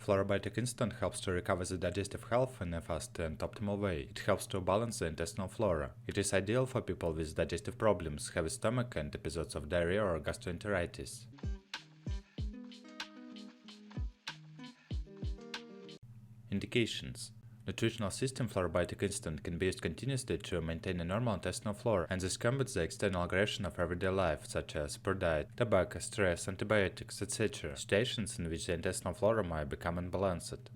Florabiotic Instant helps to recover the digestive health in a fast and optimal way. It helps to balance the intestinal flora. It is ideal for people with digestive problems, heavy stomach and episodes of diarrhea or gastroenteritis. Indications. Nutritional system Florabiotic Instant can be used continuously to maintain a normal intestinal flora, and this combats the external aggression of everyday life, such as poor diet, tobacco, stress, antibiotics, etc., situations in which the intestinal flora might become unbalanced.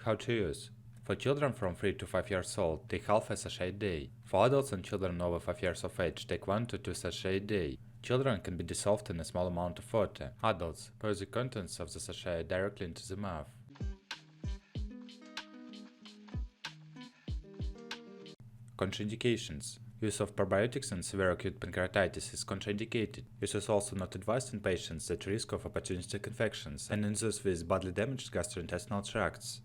How to use. For children from 3 to 5 years old, take half a sachet a day. For adults and children over 5 years of age, take 1 to 2 sachets a day. Children can be dissolved in a small amount of water. Adults, pour the contents of the sachet directly into the mouth. Contraindications. Use of probiotics in severe acute pancreatitis is contraindicated. Use is also not advised in patients at risk of opportunistic infections and in those with badly damaged gastrointestinal tracts.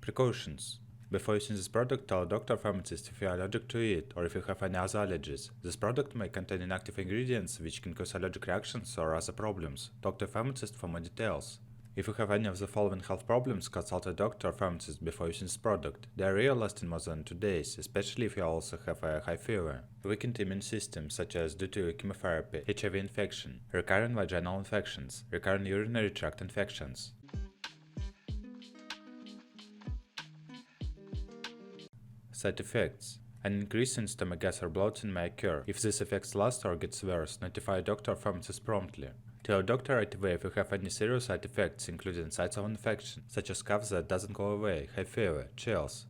Precautions. Before using this product, tell a doctor or pharmacist if you are allergic to it or if you have any other allergies. This product may contain inactive ingredients which can cause allergic reactions or other problems. Talk to a pharmacist for more details. If you have any of the following health problems, consult a doctor or pharmacist before using this product. Diarrhea lasting more than 2 days, especially if you also have a high fever. Weakened immune system, such as due to chemotherapy, HIV infection, recurrent vaginal infections, recurrent urinary tract infections. Side effects. An increase in stomach gas or bloating may occur. If these effects last or gets worse, notify a doctor or pharmacist promptly. Tell a doctor right away if you have any serious side effects, including signs of infection, such as cough that doesn't go away, high fever, chills,